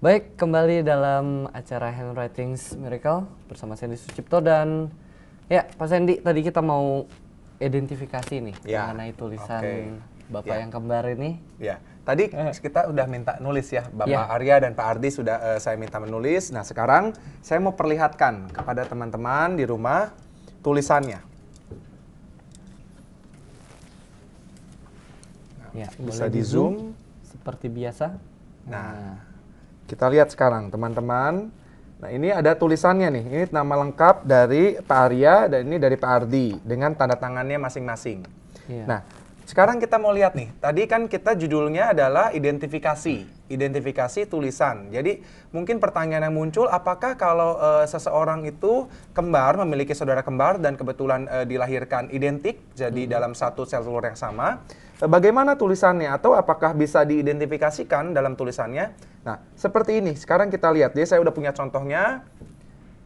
Baik, kembali dalam acara Handwritings Miracle bersama Sandy Sucipto dan ya Pak Sandy, tadi kita mau identifikasi nih Ya, mengenai tulisan oke. Bapak Ya. yang kembar ini. Ya, tadi kita udah minta nulis ya, Bapak Ya. Arya dan Pak Ardi sudah saya minta menulis. Nah, sekarang saya mau perlihatkan kepada teman-teman di rumah tulisannya. Ya, Bisa boleh di-zoom. seperti biasa. Nah, kita lihat sekarang teman-teman. Nah, ini ada tulisannya nih. Ini nama lengkap dari Pak Arya dan ini dari Pak Ardi dengan tanda tangannya masing-masing. Iya. Nah, sekarang kita mau lihat nih. Tadi kan kita judulnya adalah identifikasi tulisan. Jadi mungkin pertanyaan yang muncul, apakah kalau seseorang itu kembar, memiliki saudara kembar dan kebetulan dilahirkan identik, jadi dalam satu sel telur yang sama, bagaimana tulisannya atau apakah bisa diidentifikasikan dalam tulisannya? Nah, seperti ini. Sekarang kita lihat. Jadi saya udah punya contohnya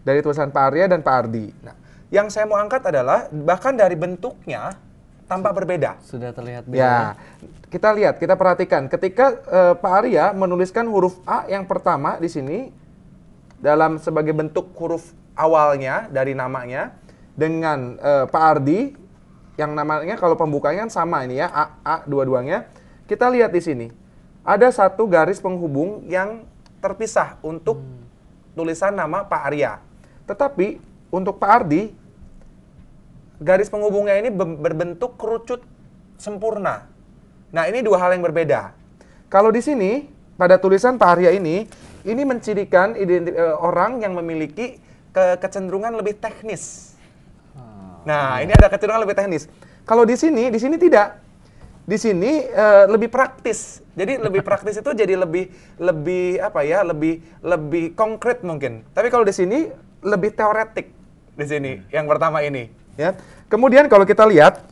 dari tulisan Pak Arya dan Pak Ardi. Nah, yang saya mau angkat adalah bahkan dari bentuknya tampak berbeda. Sudah terlihat beda. Ya, kita lihat, kita perhatikan. Ketika Pak Arya menuliskan huruf A yang pertama di sini dalam sebagai bentuk huruf awalnya dari namanya dengan Pak Ardi yang namanya kalau pembukanya sama ini ya, A dua-duanya. Kita lihat di sini. Ada satu garis penghubung yang terpisah untuk tulisan nama Pak Arya. Tetapi untuk Pak Ardi garis penghubungnya ini berbentuk kerucut sempurna. Nah, ini dua hal yang berbeda. Kalau di sini, pada tulisan Pak Arya ini mencirikan orang yang memiliki kecenderungan lebih teknis. Nah, ini ada kecenderungan lebih teknis. Kalau di sini tidak. Di sini lebih praktis. Jadi lebih praktis itu jadi lebih apa ya? Lebih konkret mungkin. Tapi kalau di sini lebih teoretik. Di sini yang pertama ini. Ya. Kemudian kalau kita lihat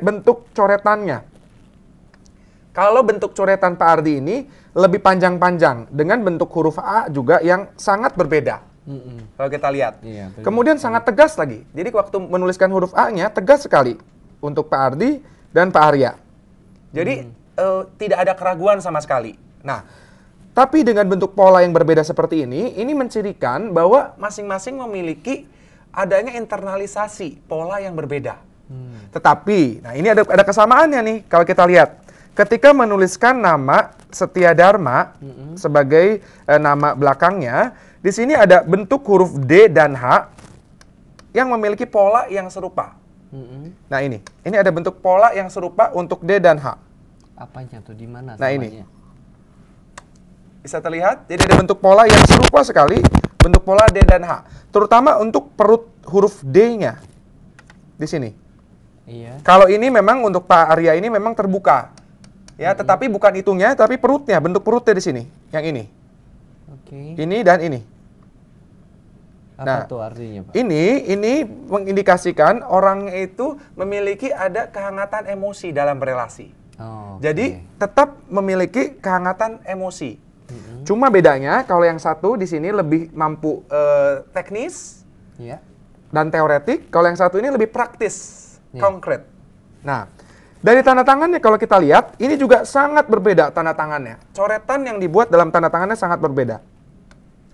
bentuk coretannya. Kalau bentuk coretan Pak Ardi ini lebih panjang-panjang dengan bentuk huruf A juga yang sangat berbeda. Kalau kita lihat. Iya, betul. Kemudian sangat tegas lagi. Jadi waktu menuliskan huruf A-nya tegas sekali untuk Pak Ardi dan Pak Arya. Jadi tidak ada keraguan sama sekali. Nah, tapi dengan bentuk pola yang berbeda seperti ini mencirikan bahwa masing-masing memiliki adanya internalisasi pola yang berbeda. Tetapi, nah ini ada kesamaannya nih kalau kita lihat. Ketika menuliskan nama Setia Dharma sebagai nama belakangnya, di sini ada bentuk huruf D dan H yang memiliki pola yang serupa. Nah ini ada bentuk pola yang serupa untuk D dan H. Apanya tuh, di mana Nah, samanya? ini. Bisa terlihat, jadi ada bentuk pola yang serupa sekali, bentuk pola D dan H. Terutama untuk perut huruf D-nya. Di sini. Iya. Kalau ini memang untuk Pak Arya ini memang terbuka. Ya, tetapi bukan itunya, tapi perutnya, bentuk perutnya di sini. Yang ini. Oke. Ini dan ini. Apa Nah, tuh artinya, Pak? Ini mengindikasikan orang itu memiliki ada kehangatan emosi dalam relasi. Oh, Jadi tetap memiliki kehangatan emosi. Cuma bedanya kalau yang satu di sini lebih mampu teknis iya. dan teoretik, kalau yang satu ini lebih praktis, Iya. konkret. Nah, dari tanda tangannya kalau kita lihat, ini juga sangat berbeda tanda tangannya. Coretan yang dibuat dalam tanda tangannya sangat berbeda.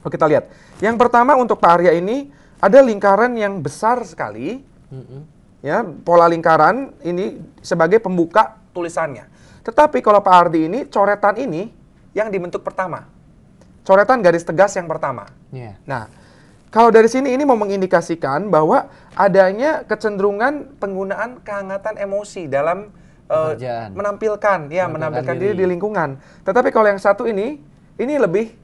Kalau kita lihat, yang pertama untuk Pak Arya ini ada lingkaran yang besar sekali, ya pola lingkaran ini sebagai pembuka tulisannya. Tetapi kalau Pak Ardi ini coretan ini yang dibentuk pertama, coretan garis tegas yang pertama. Iya. Nah, kalau dari sini ini mau mengindikasikan bahwa adanya kecenderungan penggunaan kehangatan emosi dalam Pekerjaan. menampilkan diri di lingkungan. Tetapi kalau yang satu ini lebih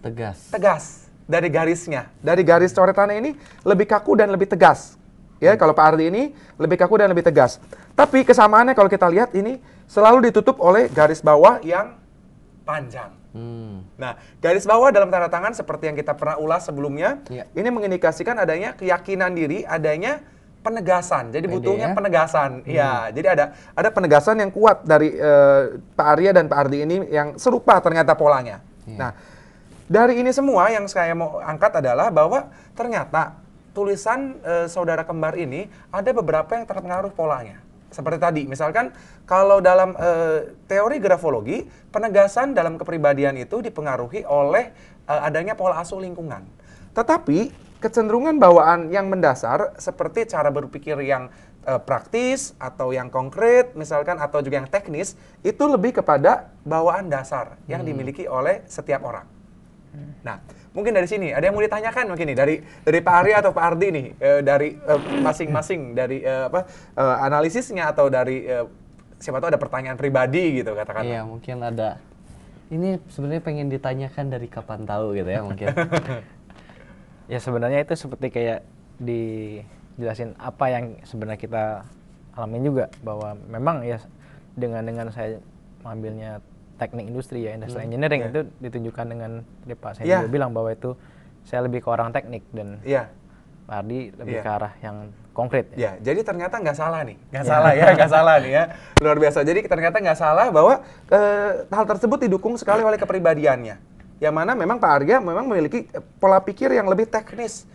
tegas dari garisnya. Dari garis coretannya ini lebih kaku dan lebih tegas. Ya, kalau Pak Ardi ini lebih kaku dan lebih tegas. Tapi kesamaannya kalau kita lihat ini selalu ditutup oleh garis bawah yang panjang. Nah, garis bawah dalam tanda tangan seperti yang kita pernah ulas sebelumnya, Iya. ini mengindikasikan adanya keyakinan diri, adanya penegasan. Jadi Pede butuhnya ya? penegasan. Ya, jadi ada penegasan yang kuat dari Pak Arya dan Pak Ardi ini yang serupa ternyata polanya. Iya. Nah, dari ini semua yang saya mau angkat adalah bahwa ternyata tulisan saudara kembar ini ada beberapa yang terpengaruh polanya. Seperti tadi, misalkan kalau dalam teori grafologi, penegasan dalam kepribadian itu dipengaruhi oleh adanya pola asuh lingkungan. Tetapi kecenderungan bawaan yang mendasar seperti cara berpikir yang praktis atau yang konkret, misalkan atau juga yang teknis, itu lebih kepada bawaan dasar yang dimiliki oleh setiap orang. Nah, mungkin dari sini ada yang mau ditanyakan mungkin nih dari Pak Arya atau Pak Ardi nih, dari masing-masing dari analisisnya atau dari siapa tahu ada pertanyaan pribadi gitu katakan. Iya, mungkin ada. Ini sebenarnya pengen ditanyakan dari kapan tahu gitu ya mungkin. Ya sebenarnya itu seperti kayak dijelasin apa yang sebenarnya kita alamin juga, bahwa memang ya dengan saya mengambilnya teknik industri ya, industrial engineering, itu ditunjukkan dengan Pak Sandy juga bilang bahwa itu saya lebih ke orang teknik dan Pak Ardi lebih ke arah yang konkret. Ya, jadi ternyata nggak salah nih, nggak salah nih ya, luar biasa. Jadi ternyata nggak salah bahwa hal tersebut didukung sekali oleh kepribadiannya, yang mana memang Pak Arya memang memiliki pola pikir yang lebih teknis.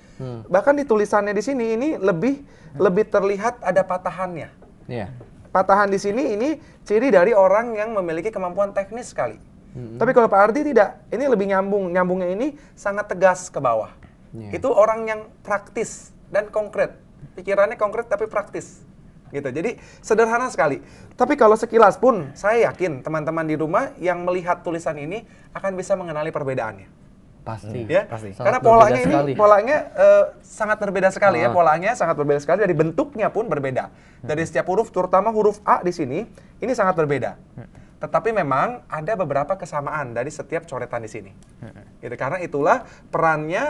Bahkan di tulisannya di sini ini lebih terlihat ada patahannya. Patahan di sini ini ciri dari orang yang memiliki kemampuan teknis sekali. Tapi kalau Pak Ardi tidak, ini lebih nyambungnya ini sangat tegas ke bawah. Itu orang yang praktis dan konkret, pikirannya konkret tapi praktis, gitu. Jadi sederhana sekali. Tapi kalau sekilas pun, saya yakin teman-teman di rumah yang melihat tulisan ini akan bisa mengenali perbedaannya. Pasti. Ya? Pasti. Karena polanya sangat berbeda sekali ya, polanya sangat berbeda sekali, dari bentuknya pun berbeda. Dari setiap huruf, terutama huruf A di sini, ini sangat berbeda. Tetapi memang ada beberapa kesamaan dari setiap coretan di sini. Gitu. Karena itulah perannya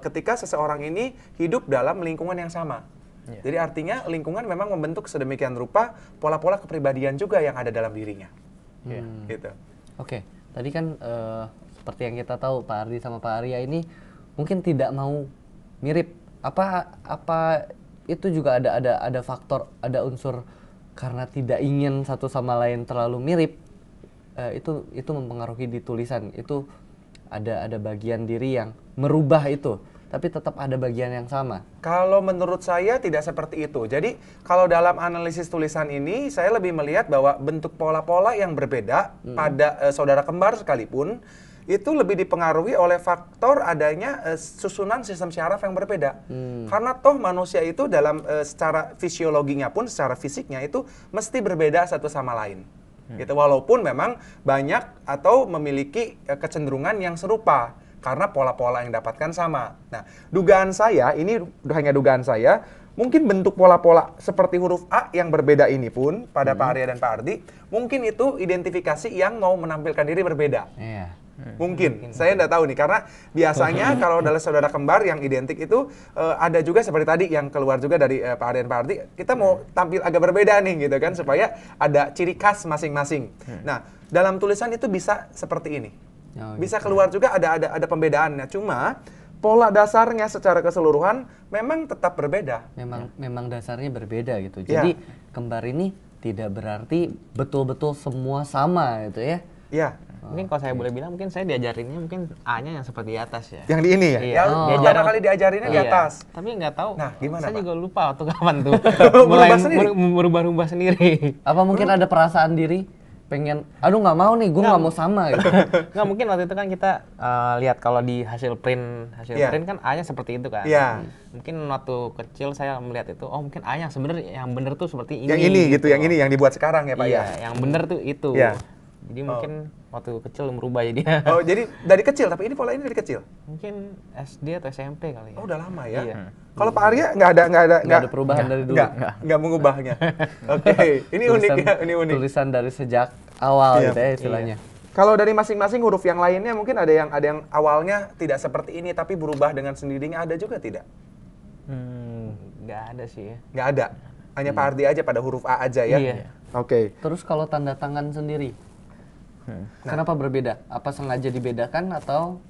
ketika seseorang ini hidup dalam lingkungan yang sama. Jadi artinya lingkungan memang membentuk sedemikian rupa pola-pola kepribadian juga yang ada dalam dirinya. Gitu. Oke, tadi kan seperti yang kita tahu Pak Ardi sama Pak Arya ini mungkin tidak mau mirip. Apa itu juga ada faktor, ada unsur karena tidak ingin satu sama lain terlalu mirip. Itu mempengaruhi di tulisan. Itu ada bagian diri yang merubah itu, tapi tetap ada bagian yang sama. Kalau menurut saya tidak seperti itu. Jadi kalau dalam analisis tulisan ini saya lebih melihat bahwa bentuk pola-pola yang berbeda pada saudara kembar sekalipun itu lebih dipengaruhi oleh faktor adanya susunan sistem syaraf yang berbeda. Karena toh manusia itu dalam secara fisiologinya pun, secara fisiknya itu mesti berbeda satu sama lain. Gitu, walaupun memang banyak atau memiliki kecenderungan yang serupa karena pola-pola yang dapatkan sama. Nah, dugaan saya, ini hanya dugaan saya, mungkin bentuk pola-pola seperti huruf A yang berbeda ini pun pada Pak Arya dan Pak Ardi, mungkin itu identifikasi yang mau menampilkan diri berbeda. Mungkin, saya tidak tahu nih, karena biasanya kalau dalam saudara kembar yang identik itu ada juga seperti tadi yang keluar juga dari Pak Arya dan Pak Ardi, kita mau tampil agak berbeda nih gitu kan, supaya ada ciri khas masing-masing. Nah, dalam tulisan itu bisa seperti ini. Bisa keluar juga ada pembedaannya, cuma pola dasarnya secara keseluruhan memang tetap berbeda. Memang dasarnya berbeda gitu. Jadi kembar ini tidak berarti betul-betul semua sama gitu ya. Iya. Mungkin kalau saya boleh bilang, mungkin saya diajarinnya mungkin A-nya yang seperti di atas ya. Yang di ini ya? Iya. Pertama kali diajarinnya di atas. Tapi nggak tahu. Nah, gimana, saya Pak? juga lupa waktu kapan tuh. Berubah sendiri? Berubah sendiri. Apa mungkin ada perasaan diri pengen, aduh nggak mau nih, gue nggak mau sama gitu. Nggak, mungkin waktu itu kan kita lihat kalau di hasil print kan A-nya seperti itu kan. Iya. Mungkin waktu kecil saya melihat itu, oh mungkin A yang sebenarnya yang benar tuh seperti ini. Yang ini gitu, yang ini yang dibuat sekarang ya Pak iya, ya? yang benar tuh itu. Iya. Jadi mungkin waktu kecil merubah jadinya. Oh, jadi dari kecil, tapi ini pola ini dari kecil? Mungkin SD atau SMP kali ya. Oh, udah lama ya? Iya. Kalau Pak Arya nggak ada perubahan dari dulu. Nggak mengubahnya. Oke, ini unik ya, ini unik. Tulisan dari sejak awal gitu ya istilahnya. Kalau dari masing-masing huruf yang lainnya mungkin ada yang awalnya tidak seperti ini tapi berubah dengan sendirinya, ada juga tidak? Nggak ada sih ya. Nggak ada. Hanya Pak Ardi aja pada huruf A aja ya? Iya. Oke. Terus kalau tanda tangan sendiri, kenapa berbeda? Apa sengaja dibedakan atau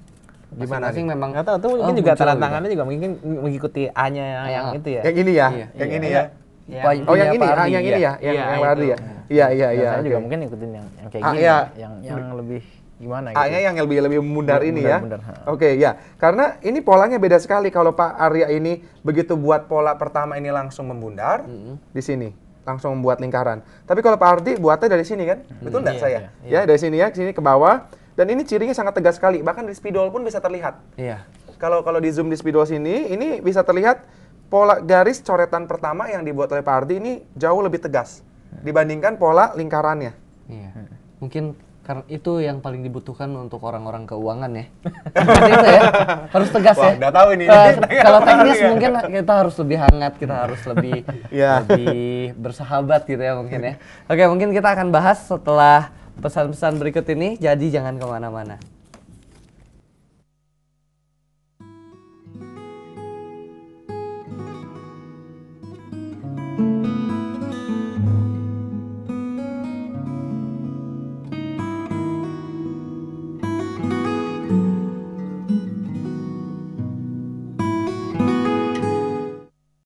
Gimana masing-masing memang? Nggak tahu, tuh mungkin juga muncul tanda gitu. tangannya juga mungkin mengikuti A-nya yang itu ya. Yang ini ya? Iya. Yang ini Iya. ya? Ya. Oh, yang ini, Pak Ardi, yang ini ya? Yang Iya, Pak Ardi itu. ya? Iya, iya, iya. Saya juga oke. mungkin ikutin yang kayak Ah, gini, iya. yang lebih gimana gitu. A-nya yang lebih memundar ini ya? Benar. Oke, ya. Karena ini polanya beda sekali. Kalau Pak Arya ini begitu buat pola pertama ini langsung membundar di sini. langsung membuat lingkaran. Tapi kalau Pak Ardi buatnya dari sini kan, betul nggak Iya, saya? iya. Ya dari sini ya, sini ke bawah. Dan ini cirinya sangat tegas sekali, bahkan di spidol pun bisa terlihat. Iya. Kalau di zoom di spidol sini, ini bisa terlihat pola garis coretan pertama yang dibuat oleh Pak Ardi ini jauh lebih tegas dibandingkan pola lingkarannya. Iya. Mungkin karena itu yang paling dibutuhkan untuk orang-orang keuangan ya. Seperti itu ya. Harus tegas Wah, ya. udah tahu ini. Kalau teknis mungkin kita harus lebih hangat, kita harus lebih Iya. lebih bersahabat gitu ya mungkin ya. Oke, mungkin kita akan bahas setelah pesan-pesan berikut ini. Jadi jangan kemana-mana.